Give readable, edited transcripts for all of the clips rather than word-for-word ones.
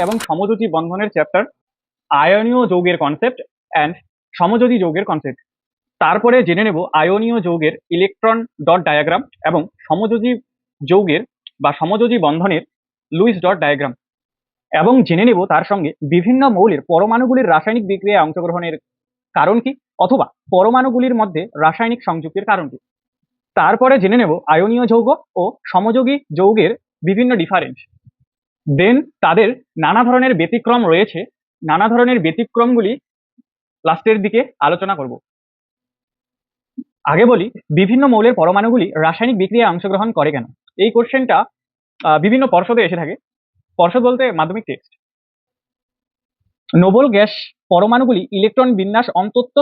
এবং সমযোজী বন্ধনের চ্যাপ্টার, আয়নীয় যৌগের কনসেপ্ট অ্যান্ড সমযোজী যৌগের কনসেপ্ট। তারপরে জেনে নেব আয়নীয় যৌগের ইলেকট্রন ডট ডায়াগ্রাম এবং সমযোজী যৌগের বা সমযোজী বন্ধনের লুইস ডট ডায়াগ্রাম, এবং জেনে নেব তার সঙ্গে বিভিন্ন মৌলের পরমাণুগুলির রাসায়নিক বিক্রিয়ায় অংশগ্রহণের কারণ কি, অথবা পরমাণুগুলির মধ্যে রাসায়নিক সংযুক্তির কারণ কি। তারপরে জেনে নেব আয়নীয় যৌগ ও সমযোগী যৌগের বিভিন্ন ডিফারেন্স। দেন তাদের নানা ধরনের ব্যতিক্রম রয়েছে, নানা ধরনের ব্যতিক্রমগুলি লাস্টের দিকে আলোচনা করব। আগে বলি বিভিন্ন মৌলের পরমাণুগুলি রাসায়নিক বিক্রিয়ায় অংশগ্রহণ করে কেন। এই কোশ্চেনটা বিভিন্ন পর্ষদে এসে থাকে। পর্ষদ বলতে মাধ্যমিক টেক্সট। নোবেল গ্যাস পরমাণুগুলি ইলেকট্রন বিন্যাস অন্তত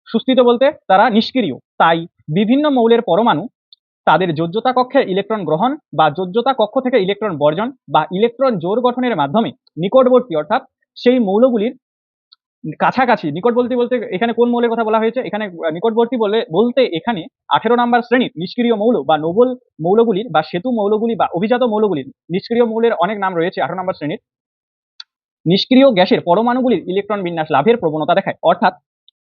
সুস্থিত বলতে তারা নিষ্ক্রিয়, তাই বিভিন্ন মৌলের পরমাণু তাদের যোজ্যতা কক্ষে ইলেকট্রন গ্রহণ বা যোজ্যতা কক্ষ থেকে ইলেকট্রন বর্জন বা ইলেকট্রন জোড় গঠনের মাধ্যমে নিকটবর্তী অর্থাৎ সেই মৌলগুলির কাছাকাছি, নিকটবর্তী বলতে এখানে কোন মৌলের কথা বলা হয়েছে, এখানে নিকটবর্তী বলতে এখানে 18 নম্বর শ্রেণীর নিষ্ক্রিয় মৌল বা নোবেল মৌলগুলির বা সেতু মৌলগুলি বা অভিজাত মৌলগুলির, নিষ্ক্রিয় মৌলের অনেক নাম রয়েছে, 18 নম্বর শ্রেণীর নিষ্ক্রিয় গ্যাসের পরমাণুগুলির ইলেকট্রন বিন্যাস লাভের প্রবণতা দেখায়। অর্থাৎ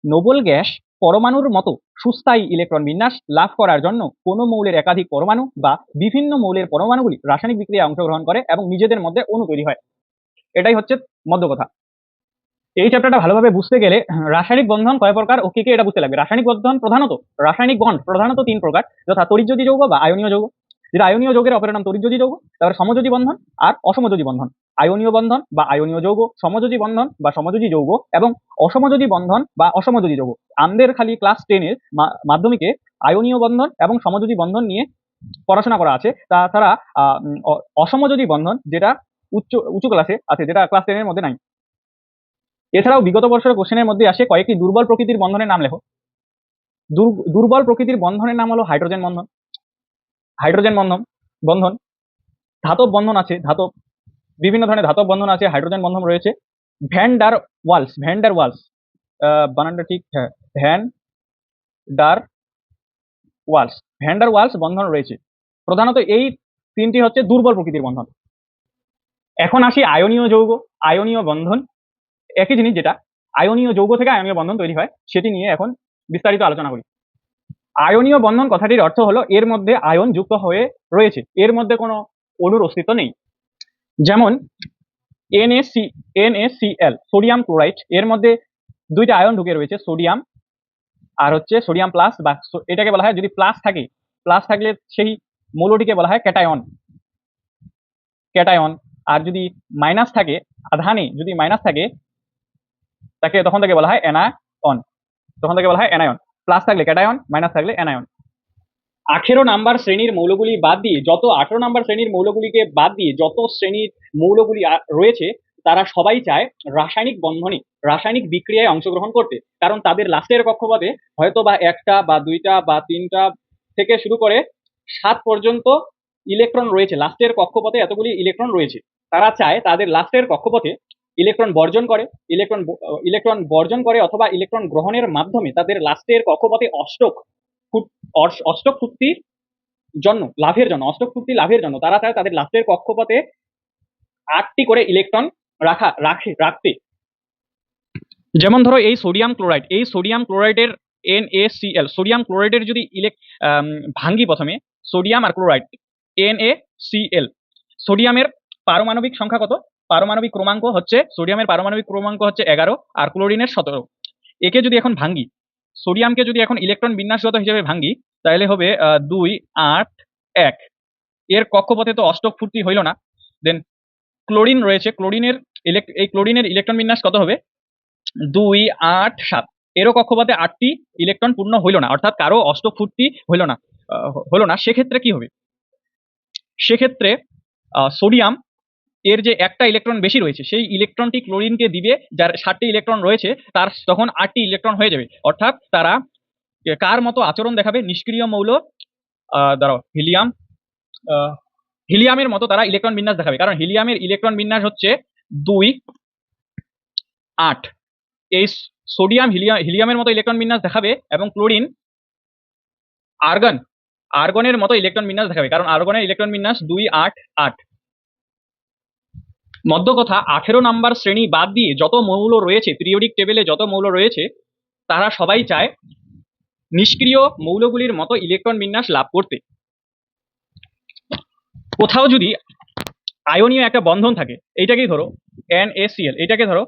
নোবেল গ্যাস পরমাণুর মতো সুস্থায়ী ইলেকট্রন বিন্যাস লাভ করার জন্য কোনো মৌলের একাধিক পরমাণু বা বিভিন্ন মৌলের পরমাণুগুলি রাসায়নিক বিক্রিয়ায় অংশগ্রহণ করে এবং নিজেদের মধ্যে অণু তৈরি হয়। এটাই হচ্ছে মধ্য কথা। এই চ্যাপ্টারটা ভালোভাবে বুঝতে গেলে রাসায়নিক বন্ধন কয় প্রকার ও কি কি এটা বুঝতে লাগবে। রাসায়নিক বন্ধন প্রধানত, রাসায়নিক বন্ড প্রধানত 3 প্রকার, যথা তড়িৎযোজী যৌগ বা আয়নীয় যৌগ, যেটা আয়নীয় যৌগের অপর নাম তড়িৎযোজী যৌগ, তারপর সমযোজী বন্ধন আর অসমযোজী বন্ধন। আয়নীয় বন্ধন বা আয়নীয় যৌগ, সমযোজী বন্ধন বা সমযোজী যৌগ এবং অসমযোজী বন্ধন বা অসমযোজী যৌগ। আমাদের খালি ক্লাস 10 এর মাধ্যমিকে আয়নীয় বন্ধন এবং সমযোজী বন্ধন নিয়ে পড়াশোনা করা আছে। তাছাড়া অসমযোজী বন্ধন যেটা উচ্চ ক্লাসে আছে, যেটা ক্লাস 10 এর মধ্যে নাই। এছাড়াও বিগত বর্ষের কোশ্চেনের মধ্যে আসে কয়েকটি দুর্বল প্রকৃতির বন্ধনের নাম লেখো। দুর্বল প্রকৃতির বন্ধনের নাম হলো হাইড্রোজেন বন্ধন, বন্ধন। ধাতব বন্ধন আছে, বিভিন্ন ধরনের ধাতব বন্ধন আছে, হাইড্রোজেন বন্ধন রয়েছে। ভ্যান ডার ওয়ালস বানানটা ঠিক, হ্যাঁ, ভ্যান ডার ওয়ালস বন্ধন রয়েছে। প্রধানত এই 3টি হচ্ছে দুর্বল প্রকৃতির বন্ধন। এখন আসি আয়নীয় যৌগ, আয়নীয় বন্ধন। একই জিনিস, যেটা আয়নীয় যৌগ থেকে আয়নীয় বন্ধন তৈরি হয়, সেটি নিয়ে এখন বিস্তারিত আলোচনা করি। আয়নীয় বন্ধন কথাটির অর্থ হলো এর মধ্যে আয়ন যুক্ত হয়ে রয়েছে, এর মধ্যে কোনো অণুর অস্তিত্ব নেই। যেমন NaCl সোডিয়াম ক্লোরাইড, এর মধ্যে 2টা আয়ন ঢুকে রয়েছে, সোডিয়াম আর হচ্ছে সোডিয়াম প্লাস, বা এটাকে বলা হয় যদি প্লাস থাকলে সেই মৌলটিকে বলা হয় ক্যাটায়ন। আর যদি মাইনাস থাকে, আধানে যদি মাইনাস থাকে তখন তাকে বলা হয় অ্যানায়ন। প্লাস থাকলে ক্যাটায়ন, মাইনাস থাকলে অ্যানায়ন। 18 নাম্বার শ্রেণীর মৌলগুলি বাদ দিয়ে, 18 নাম্বার শ্রেণীর মৌলগুলিকে বাদ দিয়ে যত শ্রেণীর মৌলগুলি রয়েছে তারা সবাই চায় রাসায়নিক বন্ধনে, রাসায়নিক বিক্রিয়ায় অংশগ্রহণ করতে, কারণ তাদের লাস্টের কক্ষপথে হয়তো বা 1টা বা 2টা বা 3টা থেকে শুরু করে 7 পর্যন্ত ইলেকট্রন রয়েছে। লাস্টের কক্ষপথে এতগুলি ইলেকট্রন রয়েছে, তারা চায় তাদের লাস্টের কক্ষপথে ইলেকট্রন বর্জন করে অথবা ইলেকট্রন গ্রহণের মাধ্যমে তাদের লাস্টের কক্ষপথে অষ্টক শক্তি লাভের জন্য তারা চায় তাদের লাস্টের কক্ষপথে 8টি করে ইলেকট্রন রাখতে। যেমন ধরো এই সোডিয়াম ক্লোরাইডের NaCl, সোডিয়াম ক্লোরাইডের যদি ভাঙ্গি প্রথমে সোডিয়াম আর ক্লোরাইড NaCl, সোডিয়ামের পারমাণবিক সংখ্যা কত, পারমাণবিক ক্রমাঙ্ক হচ্ছে, সোডিয়ামের পারমাণবিক ক্রমাঙ্ক হচ্ছে 11 আর ক্লোরিনের 17। একে যদি এখন ভাঙ্গি, সোডিয়ামকে যদি এখন ইলেকট্রন বিন্যাসগত হিসেবে ভাঙ্গি, তাহলে হবে 2 8 1। এর কক্ষপথে তো অষ্টক পূর্তি হইল না। দেন ক্লোরিন রয়েছে, ক্লোরিনের ইলেকট্রন বিন্যাস কত হবে, 2 8 7। এরও কক্ষপথে 8টি ইলেকট্রন পূর্ণ হইল না, অর্থাৎ কারো অষ্টক পূর্তি হইল না। সেক্ষেত্রে কি হবে, সেক্ষেত্রে সোডিয়াম এর যে একটা ইলেকট্রন বেশি রয়েছে সেই ইলেকট্রনটি ক্লোরিনকে দিবে, যার 7টি ইলেকট্রন রয়েছে তার তখন 8টি ইলেকট্রন হয়ে যাবে। অর্থাৎ তারা কার মতো আচরণ দেখাবে, নিষ্ক্রিয় মৌল হিলিয়ামের মতো তারা ইলেকট্রন বিন্যাস দেখাবে, কারণ হিলিয়ামের ইলেকট্রন বিন্যাস হচ্ছে 2 8। এই সোডিয়াম হিলিয়ামের মতো ইলেকট্রন বিন্যাস দেখাবে এবং ক্লোরিন আর্গনের মতো ইলেকট্রন বিন্যাস দেখাবে, কারণ আর্গনের ইলেকট্রন বিন্যাস 2 8 8। মধ্য কথা 18 নাম্বার শ্রেণী বাদ দিয়ে যত মৌল রয়েছে পিরিয়ডিক টেবিলে, যত মৌল রয়েছে তারা সবাই চায় নিষ্ক্রিয় মৌলগুলির মতো ইলেকট্রন বিন্যাস লাভ করতে। কোথাও যদি আয়নীয় একটা বন্ধন থাকে, এইটাকেই ধরো NaCl, এটাকে ধরো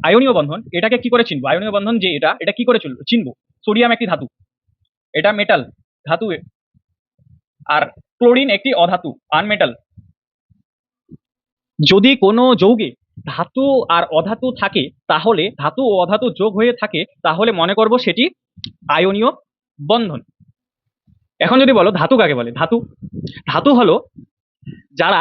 আয়নীয় বন্ধন, এটাকে কি করে চিনবো? আয়নীয় বন্ধন যে এটা কি করে চিনবো? সোডিয়াম একটি ধাতু, এটা মেটাল ধাতু, আর ক্লোরিন একটি অধাতু আনমেটাল। যদি কোনো যৌগে ধাতু আর অধাতু থাকে, তাহলে ধাতু ও অধাতু যোগ হয়ে থাকে, তাহলে মনে করব সেটি আয়নীয় বন্ধন। এখন যদি বলো ধাতু কাকে বলে? ধাতু হলো যারা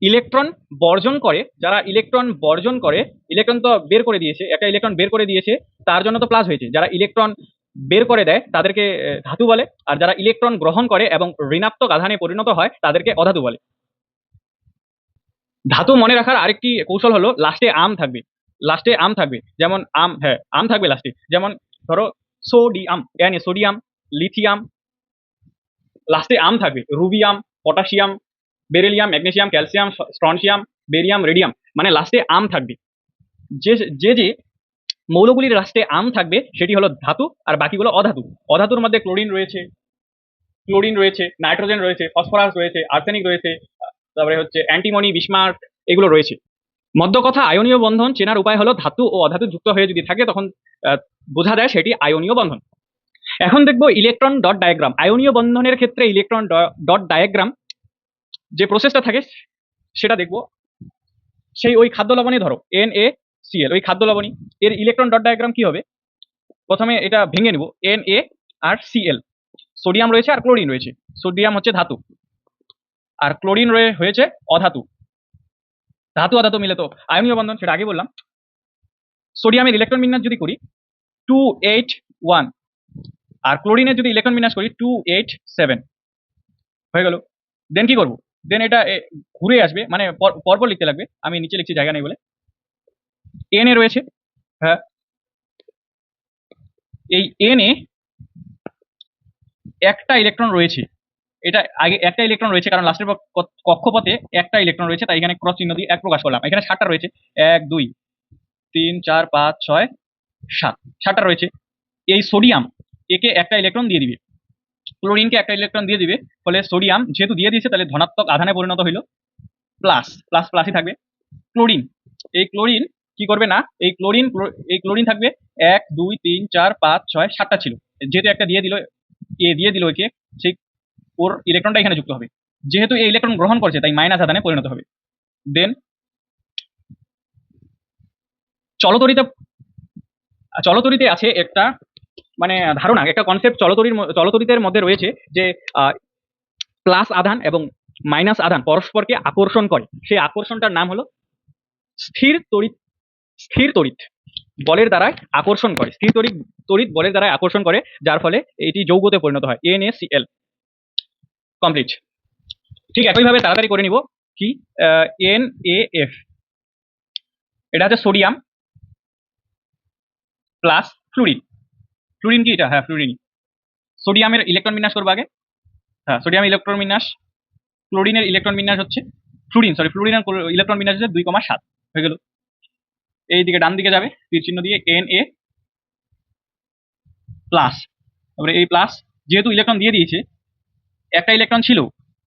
ইলেকট্রন বর্জন করে, ইলেকট্রন তো বের করে দিয়েছে, একটা ইলেকট্রন বের করে দিয়েছে, তার জন্য তো প্লাস হয়েছে। যারা ইলেকট্রন বের করে দেয় তাদেরকে ধাতু বলে, আর যারা ইলেকট্রন গ্রহণ করে এবং ঋণাত্মক আধানে পরিণত হয় তাদেরকে অধাতু বলে। ধাতু মনে রাখার আরেকটি কৌশল হলো লাস্টে আম থাকবে, যেমন আম থাকবে লাস্টে, যেমন ধরো সোডিয়াম, সোডিয়াম, লিথিয়াম, লাস্টে আম থাকবে, rubidium, potassium, beryllium, magnesium, calcium, strontium, barium, radium, মানে লাস্টে আম থাকবে। যে যে মৌলগুলির লাস্টে আম থাকবে সেটি হলো ধাতু, আর বাকিগুলো অধাতু। অধাতুর মধ্যে ক্লোরিন রয়েছে, নাইট্রোজেন রয়েছে, ফসফরাস রয়েছে, আর্সেনিক রয়েছে, তারপরে হচ্ছে অ্যান্টিমনি, বিসমার্ক, এগুলো রয়েছে। মধ্য কথা আয়নীয় বন্ধন চেনার উপায় হলো ধাতু ও অধাতু যুক্ত হয়ে যদি থাকে তখন বোঝা যায় সেটি আয়নীয় বন্ধন। এখন দেখবো ইলেকট্রন ডট ডায়াগ্রাম। আয়নীয় বন্ধনের ক্ষেত্রে ইলেকট্রন ডট ডায়াগ্রাম যে প্রসেসটা থাকে সেটা দেখবো। সেই ওই খাদ্য লবণে ধরো NaCl, ওই খাদ্য লবণী, এর ইলেকট্রন ডট ডায়াগ্রাম কি হবে? প্রথমে এটা ভেঙে নিব, Na আর Cl, সোডিয়াম রয়েছে আর ক্লোরিন রয়েছে। সোডিয়াম হচ্ছে ধাতু আর ক্লোরিন হয়েছে অধাতু। ধাতু অধাতু মিলে তো আয়নীয় বন্ধন, সেটা আগে বললাম। সোডিয়ামের ইলেকট্রন বিন্যাস যদি করি 281, আর ক্লোরিনের যদি ইলেকট্রন বিন্যাস করি 287, হয়ে গেল। দেন কি করব? দেন এটা ঘুরে আসবে, মানে পরপর লিখতে লাগবে, আমি নিচে লিখছি জায়গা নেই বলে। Na রয়েছে, হ্যাঁ, এই Na একটা ইলেকট্রন রয়েছে, এটা আগে একটা ইলেকট্রন রয়েছে কারণ লাস্টের কক্ষপথে একটা ইলেকট্রন রয়েছে, তাই এখানে ক্রস চিহ্ন দিয়ে 1 প্রকাশ করলাম। এখানে 7টা রয়েছে, 1 2 3 4 5 6 7, 7টা রয়েছে। এই সোডিয়াম একে একটা ইলেকট্রন দিয়ে দিবে, ক্লোরিনকে একটা ইলেকট্রন দিয়ে দিবে, ফলে সোডিয়াম যেহেতু দিয়ে দিয়েছে তাহলে ধনাত্মক আধানে পরিণত হইল, প্লাসই থাকবে। এই ক্লোরিন কি করবে না, এই ক্লোরিন থাকবে 1 2 3 4 5 6 7টা ছিল, যেহেতু একটা দিয়ে দিল একে, সেই ওর ইলেকট্রনটা এখানে যুক্ত হবে। যেহেতু এই ইলেকট্রন গ্রহণ করছে তাই মাইনাস আধানে পরিণত হবে। দেন চলতরিতে আছে একটা মানে ধারণা, একটা কনসেপ্ট চলতরিতের মধ্যে রয়েছে যে প্লাস আধান এবং মাইনাস আধান পরস্পরকে আকর্ষণ করে। সেই আকর্ষণটার নাম হলো স্থির তড়িৎ বলের দ্বারাই আকর্ষণ করে, স্থির তড়িৎ বলের দ্বারাই আকর্ষণ করে, যার ফলে এটি যৌগতে পরিণত হয়, NaCl। কমপ্লিট। ঠিক একইভাবে তাড়াতাড়ি করে নিব কি, NaF, এটা হচ্ছে সোডিয়াম প্লাস ফ্লুরিন কি এটা? হ্যাঁ, ফ্লুরিন। সোডিয়ামের ইলেকট্রন বিন্যাস করবো আগে, হ্যাঁ, সোডিয়াম ইলেকট্রন বিন্যাস, ক্লোরিনের ইলেকট্রন বিন্যাস হচ্ছে ফ্লুরিনের ইলেকট্রন বিন্যাস হচ্ছে 2,7, হয়ে গেল। এই দিকে ডান দিকে যাবে তীর চিহ্ন দিয়ে Na প্লাস, তারপরে এই প্লাস, যেহেতু ইলেকট্রন দিয়ে দিয়েছে, একটা ইলেকট্রন ছিল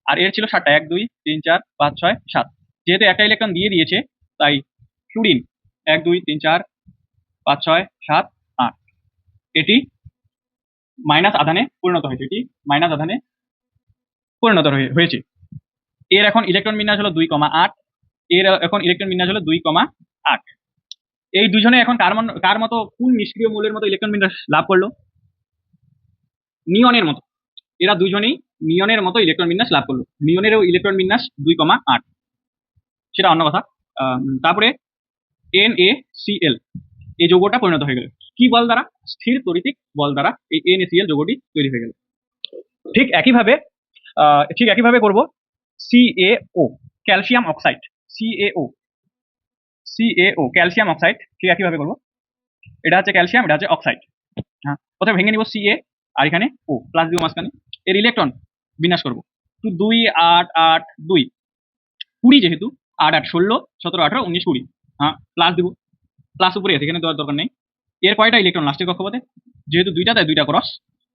আর এর ছিল 7টা, 1 2 3 4 5 6 7, যেহেতু একটা ইলেকট্রন দিয়ে দিয়েছে তাই ফ্লুরিন 1 2 3 4 5 6 7 8, এটি মাইনাস আধানে পরিণত হয়েছে, হয়েছে। এর এখন ইলেকট্রন বিন্যাস হলো 2,8, এর এখন ইলেকট্রন বিন্যাস হলো 2,8। এই দুজনে এখন কার মতো, কোন নিষ্ক্রিয় মৌলের মতো ইলেকট্রন বিন্যাস লাভ করলো? নিয়নের মতো। এরা দুজনেই নিয়নের মতো ইলেকট্রন বিন্যাস লাভ করলো। নিয়নেরও ইলেকট্রন বিন্যাস 2,8, সেটা অন্য কথা। তারপরে NaCl, এই যৌগটা পরিণত হয়ে গেল কি বল দ্বারা? স্থির তড়িতিক বল দ্বারা এই NaCl যৌগটি তৈরি হয়ে গেল। ঠিক একইভাবে করব CaO, calcium oxide, CaO calcium oxide, ঠিক একইভাবে করব। এটা হচ্ছে ক্যালসিয়াম, এটা হচ্ছে অক্সাইড। হ্যাঁ, প্রথমে ভেঙে নিব Ca, আর এখানে O প্লাস দিব মাঝখানে, এর ইলেকট্রন বিন্যাস করব 2 8 8 2, 20, যেহেতু 8 8 16 17 18 19 20, হ্যাঁ প্লাস দিব, প্লাস উপরে আছে, এখানে দেওয়ার দরকার নেই। এর কয়টা ইলেকট্রন লাস্টের কক্ষপথে? যেহেতু দুইটা তাই দুইটা ক্রস।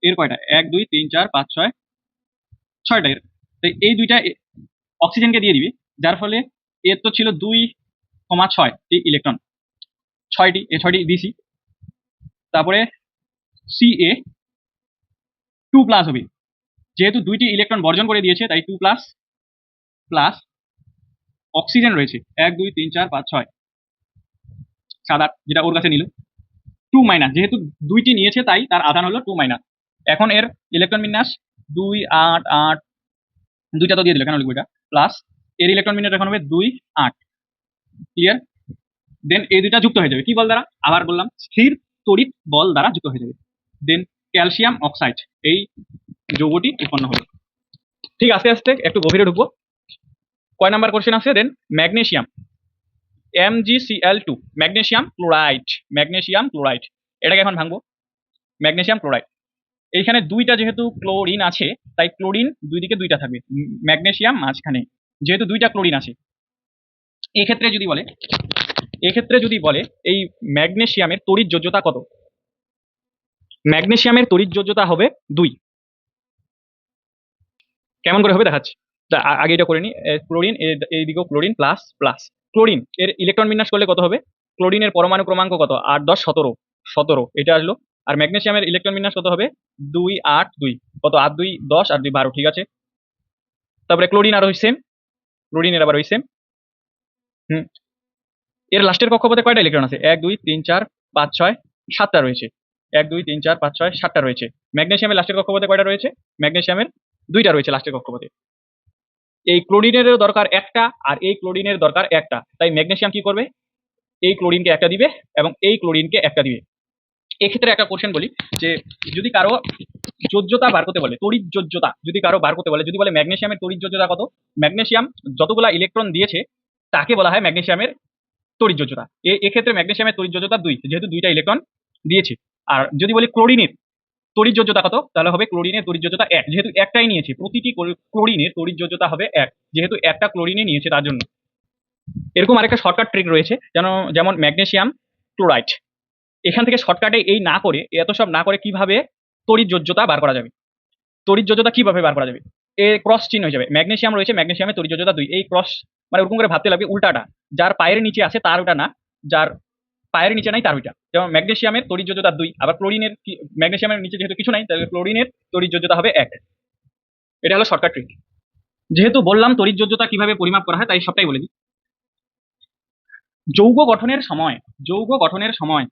এর কয়টা? 1 2 3 4 5 6 6টা। এর তো এই দুইটা অক্সিজেনকে দিয়ে দিবি, যার ফলে এর তো ছিল 2,6 ইলেকট্রন, 6টি, এই 6টি দিছি। তারপরে Ca 2 প্লাস হবে, যেহেতু দুইটি ইলেকট্রন বর্জন করে দিয়েছে তাই 2 প্লাস, প্লাস অক্সিজেন রয়েছে 1 2 3 4 5 6 7 8, যেটা ওর কাছে নিল। 2 মাইনাস, যেহেতু দুইটি নিয়েছে তাই তার আধান হলো 2 মাইনাস। এখন এর ইলেকট্রন বিন্যাস 2 8 8, দুইটা তো দিয়ে দিল, কেন লিখবো এটা, প্লাস এর ইলেকট্রন বিন্যাস এখন হবে 2 8। ক্লিয়ার? দেন এই দুইটা যুক্ত হয়ে যাবে কি বল দ্বারা? আবার বললাম, স্থির তড়িৎ বল দ্বারা যুক্ত হয়ে যাবে। দেন ক্যালসিয়াম অক্সাইড এই যৌগটি উৎপন্ন হলো। ঠিক, আস্তে আস্তে একটু গভীরে ঢুকবো। কয় নাম্বার কোশ্চেন আছে? Then magnesium, MgCl2, magnesium chloride, magnesium chloride, এটাকে এখন ভাঙবো। ম্যাগনেসিয়াম ক্লোরাইড, এইখানে দুইটা যেহেতু ক্লোরিন আছে তাই ক্লোরিন দুই দিকে দুইটা থাকবে, ম্যাগনেসিয়াম মাঝখানে, যেহেতু দুইটা ক্লোরিন আছে। এক্ষেত্রে যদি বলে এই ম্যাগনেসিয়ামের তড়িৎযোজ্যতা কত? ম্যাগনেসিয়ামের তড়িৎযোজ্যতা হবে 2। কেমন করে হবে দেখাচ্ছি। আগে এটা করে নি। ক্লোরিন, এইদিকেও ক্লোরিন, প্লাস প্লাস ক্লোরিন এর ইলেকট্রন বিন্যাস করলে কত হবে? ক্লোরিনের পরমাণু ক্রমাঙ্ক কত? 8 10 17, 17 এটা আসলো। আর ম্যাগনেসিয়ামের ইলেকট্রন বিন্যাস কত হবে? 2 8 2, কত? 8 2 10 আর 2 12, ঠিক আছে। তারপরে ক্লোরিন আর ওই সেম, ক্লোরিনের আবার ওই সেম। এর লাস্টের কক্ষপথে কয়টা ইলেকট্রন আছে? 1 2 3 4 5 6 7টা রয়েছে। 1 2 3 4 5 6 7টা রয়েছে। ম্যাগনেসিয়ামের লাস্টের কক্ষপথে কয়টা রয়েছে? ম্যাগনেসিয়ামের 2টা রয়েছে লাস্টের কক্ষপথে। এই ক্লোরিনেরও দরকার একটা আর এই ক্লোরিনের দরকার একটা, তাই ম্যাগনেসিয়াম কি করবে? এই ক্লোরিনকে একটা দিবে এবং এই ক্লোরিনকে একটা দিবে। এক্ষেত্রে একটা কোশ্চেন বলি, যে যদি কারো যোজ্যতা বার করতে বলে, তড়িৎ যোজ্যতা যদি কারো বার করতে বলে, যদি বলে ম্যাগনেসিয়ামের তড়িৎ যোজ্যতা কত, ম্যাগনেসিয়াম যতগুলা ইলেকট্রন দিয়েছে তাকে বলা হয় ম্যাগনেসিয়ামের তড়িৎ যোজ্যতা। এক্ষেত্রে ম্যাগনেসিয়ামের তড়িৎ যোজ্যতা 2, যেহেতু দুইটা ইলেকট্রন দিয়েছে। আর যদি বলি ক্লোরিনের তড়িৎ যোজ্যতা কত, তাহলে হবে ক্লোরিনের তড়িৎ যোজ্যতা 1, যেহেতু একটাই নিয়েছে। প্রতিটি ক্লোরিনের তড়িৎ যোজ্যতা হবে 1, যেহেতু একটা ক্লোরিনে নিয়েছে তার জন্য। এরকম আরেকটা শর্টকাট ট্রিক রয়েছে, যেমন ম্যাগনেসিয়াম ক্লোরাইড। এখান থেকে শর্টকাটে এই না করে, এত সব না করে কিভাবে তড়িৎ যোজ্যতা বার করা যাবে? তড়িৎ যোজ্যতা কিভাবে বার করা যাবে? এ ক্রস চিহ্ন হয়ে যাবে, ম্যাগনেসিয়াম রয়েছে, ম্যাগনেসিয়ামের তড়িৎ যোজ্যতা 2, এই ক্রস মানে ওরকম করে ভাবতে লাগবে উল্টাটা, যার পায়ের নিচে আছে তার ওটা না, যার পায়ের নিচে নাই তার ওইটা। যেমন ম্যাগনেসিয়ামের তড়িৎ যোজ্যতা 2, আবার ক্লোরিনের ম্যাগনেসিয়ামের নিচে যেহেতু কিছু নাই তাহলে ক্লোরিনের তড়িৎ যোজ্যতা হবে 1। এটা হলো শর্টকাট ট্রিক। যেহেতু বললাম তড়িৎ যোজ্যতা কিভাবে পরিমাপ করা হয় তাই সবটাই বলে দিই। যৌগ গঠনের সময়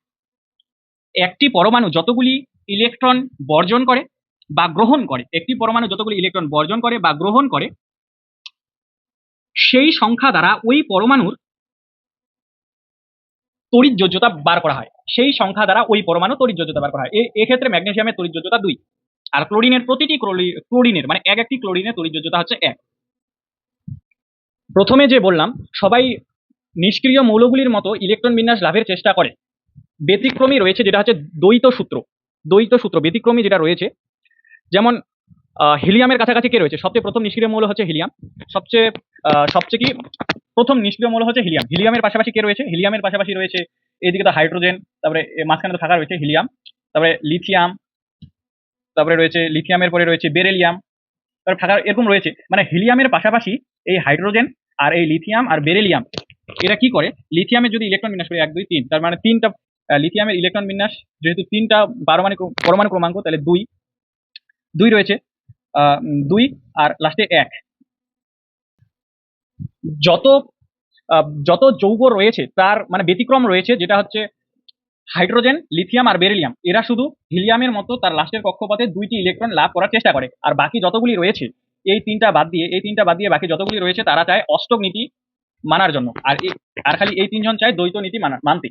একটি পরমাণু যতগুলি ইলেকট্রন বর্জন করে বা গ্রহণ করে, একটি পরমাণু যতগুলি ইলেকট্রন বর্জন করে বা গ্রহণ করে, সেই সংখ্যা দ্বারা ওই পরমাণুর তড়িৎ যোজ্যতা বার করা হয়। সেই সংখ্যা দ্বারা ওই পরমাণু তড়িৎ যোজ্যতা বার করা হয়। এক্ষেত্রে ম্যাগনেসিয়ামের তড়িৎ যোজ্যতা 2, আর ক্লোরিনের প্রতিটি ক্লোরিনের মানে একটি ক্লোরিনের তড়িৎ যোজ্যতা হচ্ছে 1। প্রথমে যে বললাম সবাই নিষ্ক্রিয় মৌলগুলির মতো ইলেকট্রন বিন্যাস লাভের চেষ্টা করে, ব্যতিক্রমী রয়েছে যেটা হচ্ছে দ্বৈত সূত্র ব্যতিক্রমী যেটা রয়েছে। যেমন হিলিয়ামের কাছাকাছি কে রয়েছে? সবচেয়ে প্রথম নিষ্ক্রিয় মৌল হচ্ছে হিলিয়াম। সবচেয়ে কি প্রথম নিষ্ক্রিয় মৌল হচ্ছে হিলিয়াম। হিলিয়ামের পাশাপাশি কে রয়েছে? হিলিয়ামের পাশাপাশি রয়েছে এইদিকে তো হাইড্রোজেন, তারপরে মাঝখানে তো থাকা রয়েছে হিলিয়াম, তারপরে লিথিয়াম, তারপরে রয়েছে লিথিয়ামের পরে রয়েছে বেরিলিয়াম, তারপরে থাকা এরকম রয়েছে। মানে হিলিয়ামের পাশাপাশি এই হাইড্রোজেন আর এই লিথিয়াম আর বেরিলিয়াম এরা কি করে? লিথিয়ামের যদি ইলেকট্রন বিন্যাস করে 1 2 3, তার মানে 3টা লিথিয়ামের ইলেকট্রন বিন্যাস, যেহেতু 3টা পরমাণু ক্রমাঙ্ক তাহলে 2 রয়েছে, 2 আর লাস্টে 1। যত যৌগ রয়েছে তার মানে ব্যতিক্রম রয়েছে, যেটা হচ্ছে হাইড্রোজেন, লিথিয়াম আর বেরিলিয়াম, এরা শুধু হিলিয়ামের মতো তার লাস্টের কক্ষপথে 2টি ইলেকট্রন লাভ করার চেষ্টা করে। আর বাকি যতগুলি রয়েছে এই তিনটা বাদ দিয়ে বাকি যতগুলি রয়েছে তারা চায় অষ্টক নীতি মানার জন্য, আর খালি এই 3জন চায় দ্বৈত নীতি মানতে।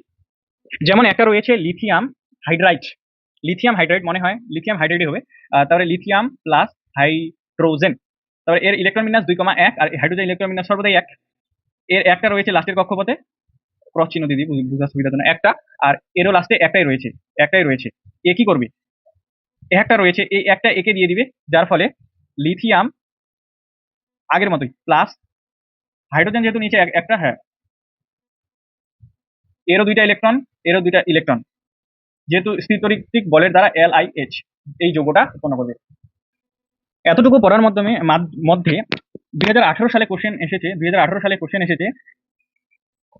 যেমন একটা রয়েছে লিথিয়াম হাইড্রাইড, মনে হয় লিথিয়াম হাইড্রাইডই হবে। তারপরে লিথিয়াম প্লাস হাইড্রোজেন, তারপরে এর ইলেকট্রন বিন্যাস 2,1 আর হাইড্রোজেন ইলেকট্রন বিন্যাস সর্বদাই 1। এর একটা রয়েছে লাস্টের কক্ষপথে, ক্রস চিহ্ন দিদি বুঝার সুবিধার জন্য একটা, আর এরও লাস্টে একটাই রয়েছে। এ কি করবে? একটা রয়েছে, এই একটা একে দিয়ে দিবে, যার ফলে লিথিয়াম আগের মতোই প্লাস হাইড্রোজেন যেহেতু নিচে একটা, হ্যাঁ এরও দুইটা ইলেকট্রন, এরও দুইটা ইলেকট্রন, যেহেতু স্থিরতড়িৎ বলের দ্বারা LiH এই যৌগটা উৎপন্ন করবে। এতটুকু পড়ার মধ্যে 2018 সালে কোশ্চেন এসেছে, 2018 সালে কোশ্চেন এসেছে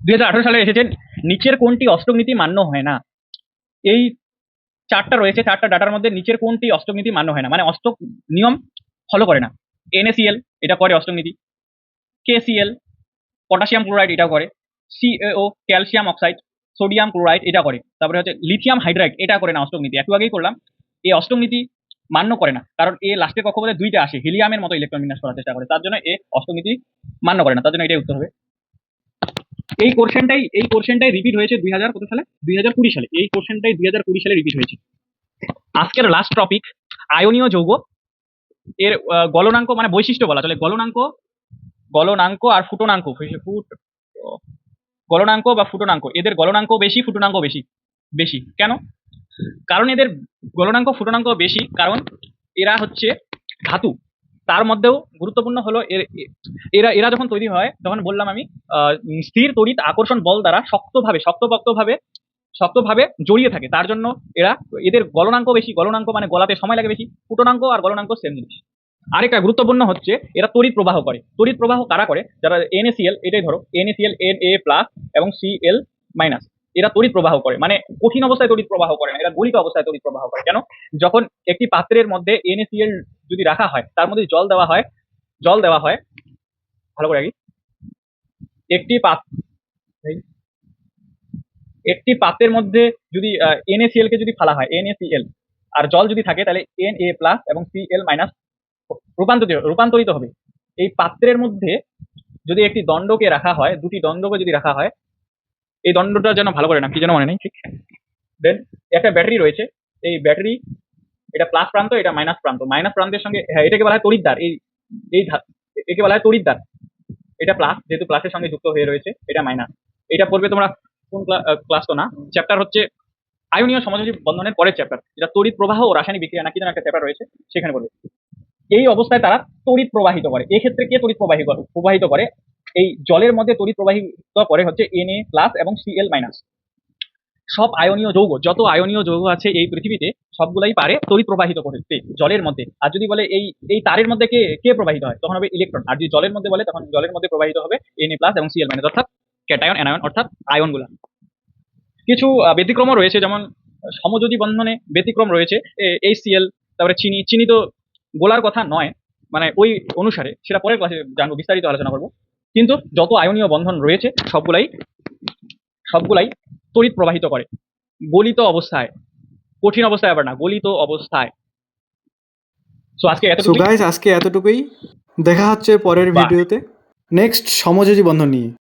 2018 সালে এসেছে নিচের কোনটি অষ্টক নীতি মান্য হয় না। এই চারটা রয়েছে, চারটা ডাটার মধ্যে নিচের কোনটি অষ্টক নীতি মান্য হয় না, মানে অষ্টক নিয়ম ফলো করে না। NaCl এটা করে অষ্টক নীতি, KCl পটাশিয়াম ক্লোরাইড এটাও করে, CaO calcium oxide, sodium chloride এটা করে, তারপরে হচ্ছে লিথিয়াম হাইড্রাইড এটা করে না অষ্টক নীতি। একটু আগেই করলাম, এই অষ্টক নীতি মান্য করে না, কারণ এ লাস্টের কক্ষপথে দুইটা আসে, হিলিয়ামের মতো ইলেকট্রন বিন্যাস করার চেষ্টা করে, তার জন্য এ অষ্টক নীতি মান্য করে না, তার জন্য এটাই উত্তর হবে। এই কোশ্চেনটাই রিপিট হয়েছে 2000 কত সালে, 2020 সালে। এই কোশ্চেনটাই 2020 সালে রিপিট হয়েছে। আজকের লাস্ট টপিক আয়নীয় যৌগ, এর গলনাঙ্ক মানে বৈশিষ্ট্য বলা চলে, গলনাঙ্ক আর ফুটনাঙ্ক, গলনাঙ্ক বা ফুটনাঙ্ক, এদের গলনাঙ্ক বেশি, ফুটনাঙ্ক বেশি কেন? কারণ এদের গলনাঙ্ক ফুটনাঙ্ক বেশি কারণ এরা হচ্ছে ধাতু। তার মধ্যেও গুরুত্বপূর্ণ হলো এরা যখন তৈরি হয় তখন বললাম আমি স্থির তড়িৎ আকর্ষণ বল দ্বারা শক্তভাবে জড়িয়ে থাকে, তার জন্য এদের গলনাঙ্ক বেশি। গলনাঙ্ক মানে গলাতে সময় লাগে বেশি। ফুটনাঙ্ক আর গলনাঙ্ক সেম জিনিস। আরেকটা গুরুত্বপূর্ণ হচ্ছে এরা তড়িৎ প্রবাহ করে। তড়িৎ প্রবাহ কারা করে? যারা NaCl, এটাই ধরো NaCl Na+ এবং Cl-, এরা তড়িৎ প্রবাহ করে, মানে কঠিন অবস্থায় তড়িৎ প্রবাহ করে না, এরা গলিত অবস্থায় তড়িৎ প্রবাহ করে। কেন? যখন একটি পাত্রের মধ্যে NaCl যদি রাখা হয়, তার মধ্যে জল দেওয়া হয় ভালো করে আগে, একটি পাত্রের মধ্যে যদি NaCl কে যদি ফেলা হয়, NaCl আর জল যদি থাকে, তাহলে Na+ এবং Cl- রূপান্তরিত হবে। এই পাত্রের মধ্যে যদি একটি দণ্ডকে রাখা হয়, দুটি দণ্ডকে যদি রাখা হয়, এই দণ্ডটা যেন ভালো করে নাম কি যেন মনে নেই ঠিক। দেন একটা ব্যাটারি রয়েছে, এই ব্যাটারি এটা প্লাস প্রান্ত, এটা মাইনাস প্রান্ত। মাইনাস প্রান্তের সঙ্গে, হ্যাঁ এটাকে বলা হয় তড়িৎদ্বার। একে বলা হয় তড়িৎদ্বার। এটা প্লাস, যেহেতু প্লাসের সঙ্গে যুক্ত হয়ে রয়েছে, এটা মাইনাস। এটা পড়বে তোমরা কোন ক্লাস তো না, চ্যাপ্টার হচ্ছে আয়নীয় সমযোজী বন্ধনের পরের চ্যাপ্টার, যেটা তড়িৎ প্রবাহ ও রাসায়নিক বিক্রিয়া নাকি যেন একটা চ্যাপ্টার রয়েছে, সেখানে পড়বে। এই অবস্থায় তারা তড়িৎ প্রবাহিত করে। এক্ষেত্রে কে তড়িৎ প্রবাহিত করে? এই জলের মধ্যে তড়িৎ প্রবাহিত করে হচ্ছে Na+ এবং Cl-। সব আয়নীয় যৌগ, যত আয়নীয় যৌগ আছে এই পৃথিবীতে, সবগুলাই পারে তড়িৎ প্রবাহিত করতে জলের মধ্যে। আর যদি বলে এই তারের মধ্যে কে প্রবাহিত হয়, তখন হবে ইলেকট্রন। আর যদি জলের মধ্যে বলে, তখন জলের মধ্যে প্রবাহিত হবে Na+ এবং Cl-, অর্থাৎ ক্যাটায়ন, অ্যানায়ন অর্থাৎ আয়নগুলা। কিছু ব্যতিক্রমও রয়েছে, যেমন সমযোজী বন্ধনে ব্যতিক্রম রয়েছে। HCl, তারপরে চিনি তো গোলার কথা নয়, মানে ওই অনুসারে, সেটা পরের ক্লাসে জানবো, বিস্তারিত আলোচনা করবো। কিন্তু যত আয়নীয় বন্ধন রয়েছে সবগুলাই তড়িৎ প্রবাহিত করে গলিত অবস্থায়, কঠিন অবস্থায় আবার না, গলিত অবস্থায়। সো আজকে এতটুকুই। দেখা হচ্ছে পরের ভিডিওতে নেক্সট সমযোজী বন্ধন নিয়ে।